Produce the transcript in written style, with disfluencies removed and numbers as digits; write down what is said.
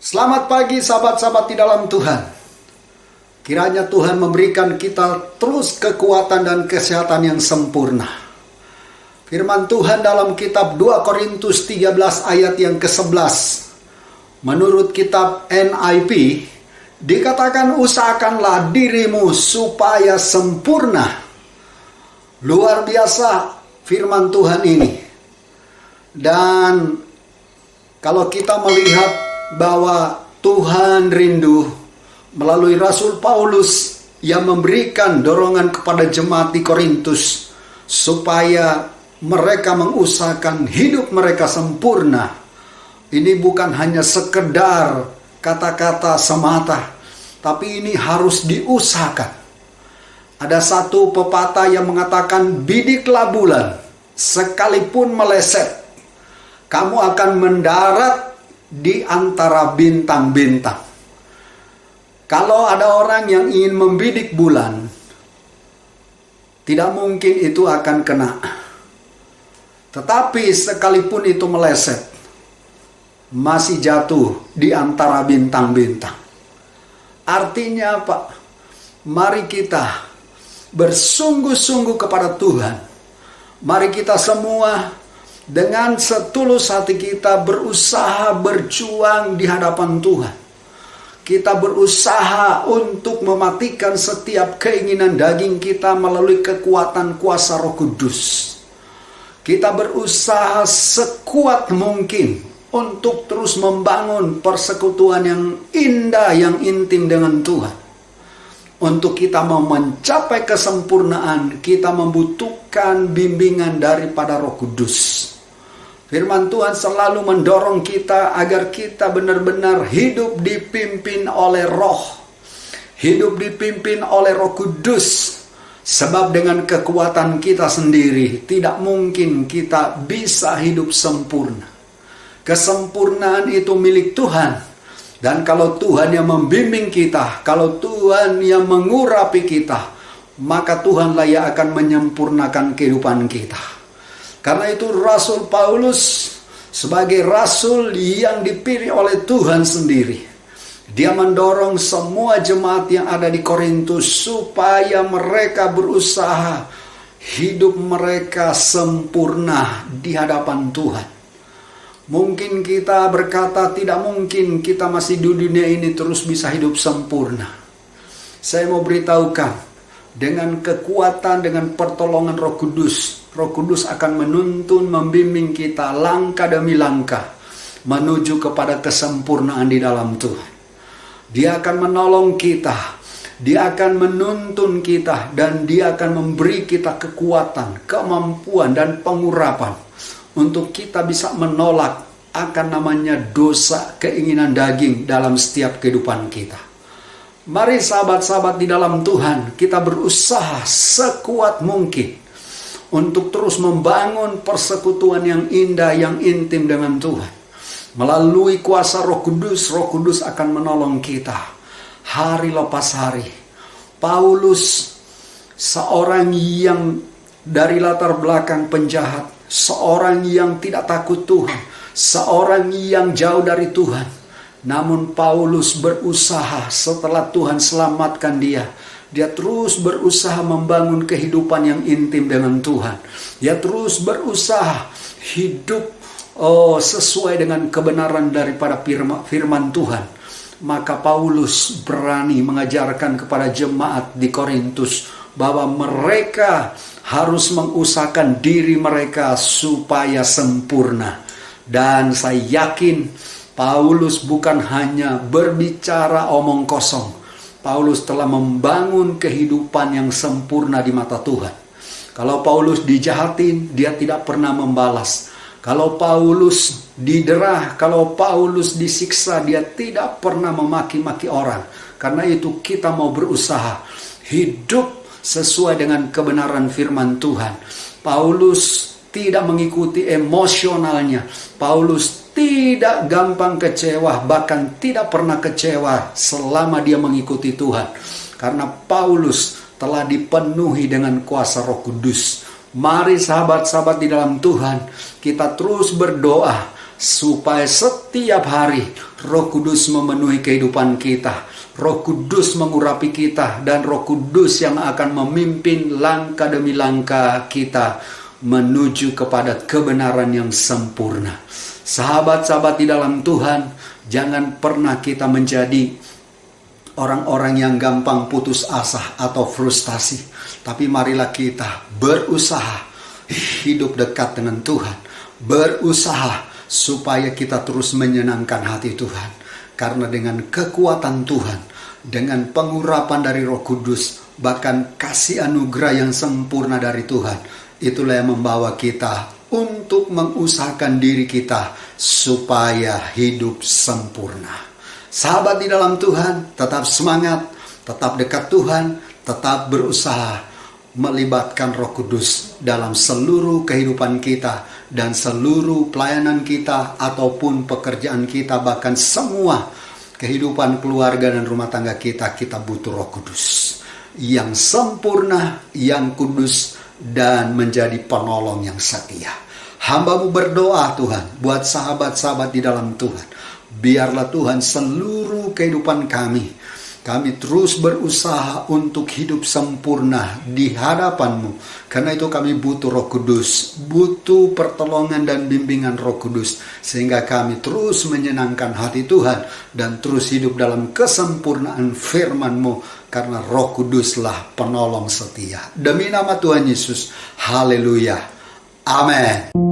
Selamat pagi sahabat-sahabat di dalam Tuhan. Kiranya Tuhan memberikan kita terus kekuatan dan kesehatan yang sempurna. Firman Tuhan dalam kitab 2 Korintus 13 ayat yang ke-11. Menurut kitab NIV, dikatakan usahakanlah dirimu supaya sempurna. Luar biasa firman Tuhan ini. Dan kalau kita melihat bahwa Tuhan rindu melalui Rasul Paulus yang memberikan dorongan kepada jemaat di Korintus supaya mereka mengusahakan hidup mereka sempurna. Ini bukan hanya sekedar kata-kata semata, tapi ini harus diusahakan. Ada satu pepatah yang mengatakan, bidiklah bulan, sekalipun meleset, kamu akan mendarat di antara bintang-bintang. Kalau ada orang yang ingin membidik bulan, tidak mungkin itu akan kena. Tetapi sekalipun itu meleset, masih jatuh di antara bintang-bintang. Artinya apa? Mari kita bersungguh-sungguh kepada Tuhan. Mari kita semua dengan setulus hati kita berusaha berjuang di hadapan Tuhan. Kita berusaha untuk mematikan setiap keinginan daging kita melalui kekuatan kuasa Roh Kudus. Kita berusaha sekuat mungkin untuk terus membangun persekutuan yang indah, yang intim dengan Tuhan. Untuk kita mau mencapai kesempurnaan, kita membutuhkan bimbingan daripada Roh Kudus. Firman Tuhan selalu mendorong kita agar kita benar-benar hidup dipimpin oleh Roh. Hidup dipimpin oleh Roh Kudus. Sebab dengan kekuatan kita sendiri tidak mungkin kita bisa hidup sempurna. Kesempurnaan itu milik Tuhan. Dan kalau Tuhan yang membimbing kita, kalau Tuhan yang mengurapi kita, maka Tuhanlah yang akan menyempurnakan kehidupan kita. Karena itu Rasul Paulus sebagai rasul yang dipilih oleh Tuhan sendiri, dia mendorong semua jemaat yang ada di Korintus supaya mereka berusaha hidup mereka sempurna di hadapan Tuhan. Mungkin kita berkata tidak mungkin kita masih di dunia ini terus bisa hidup sempurna. Saya mau beritahukan, dengan kekuatan, dengan pertolongan Roh Kudus, Roh Kudus akan menuntun, membimbing kita langkah demi langkah menuju kepada kesempurnaan di dalam Tuhan. Dia akan menolong kita, Dia akan menuntun kita, dan Dia akan memberi kita kekuatan, kemampuan, dan pengurapan untuk kita bisa menolak akan namanya dosa, keinginan daging dalam setiap kehidupan kita. Mari sahabat-sahabat di dalam Tuhan, kita berusaha sekuat mungkin untuk terus membangun persekutuan yang indah, yang intim dengan Tuhan. Melalui kuasa Roh Kudus akan menolong kita hari lepas hari. Paulus, seorang yang dari latar belakang penjahat, seorang yang tidak takut Tuhan, seorang yang jauh dari Tuhan. Namun Paulus berusaha setelah Tuhan selamatkan dia. Dia terus berusaha membangun kehidupan yang intim dengan Tuhan. Dia terus berusaha hidup sesuai dengan kebenaran daripada firman Tuhan. Maka Paulus berani mengajarkan kepada jemaat di Korintus bahwa mereka harus mengusahakan diri mereka supaya sempurna. Dan saya yakin Paulus bukan hanya berbicara omong kosong. Paulus telah membangun kehidupan yang sempurna di mata Tuhan. Kalau Paulus dijahatin, dia tidak pernah membalas. Kalau Paulus diderah, kalau Paulus disiksa, dia tidak pernah memaki-maki orang. Karena itu kita mau berusaha hidup sesuai dengan kebenaran firman Tuhan. Paulus tidak mengikuti emosionalnya. Paulus tidak gampang kecewa, bahkan tidak pernah kecewa selama dia mengikuti Tuhan. Karena Paulus telah dipenuhi dengan kuasa Roh Kudus. Mari sahabat-sahabat di dalam Tuhan, kita terus berdoa supaya setiap hari Roh Kudus memenuhi kehidupan kita. Roh Kudus mengurapi kita, dan Roh Kudus yang akan memimpin langkah demi langkah kita menuju kepada kebenaran yang sempurna. Sahabat-sahabat di dalam Tuhan, jangan pernah kita menjadi orang-orang yang gampang putus asa atau frustasi. Tapi marilah kita berusaha hidup dekat dengan Tuhan. Berusaha supaya kita terus menyenangkan hati Tuhan. Karena dengan kekuatan Tuhan, dengan pengurapan dari Roh Kudus, bahkan kasih anugerah yang sempurna dari Tuhan, itulah yang membawa kita untuk mengusahakan diri kita supaya hidup sempurna. Sahabat di dalam Tuhan, tetap semangat, tetap dekat Tuhan, tetap berusaha melibatkan Roh Kudus dalam seluruh kehidupan kita dan seluruh pelayanan kita ataupun pekerjaan kita, bahkan semua kehidupan keluarga dan rumah tangga kita butuh Roh Kudus yang sempurna, yang kudus, dan menjadi penolong yang setia. Hamba-Mu berdoa Tuhan buat sahabat-sahabat di dalam Tuhan. Biarlah Tuhan seluruh kehidupan kami terus berusaha untuk hidup sempurna di hadapan-Mu. Karena itu kami butuh Roh Kudus, butuh pertolongan dan bimbingan Roh Kudus, sehingga kami terus menyenangkan hati Tuhan dan terus hidup dalam kesempurnaan firman-Mu, karena Roh Kuduslah penolong setia. Demi nama Tuhan Yesus, haleluya, amin.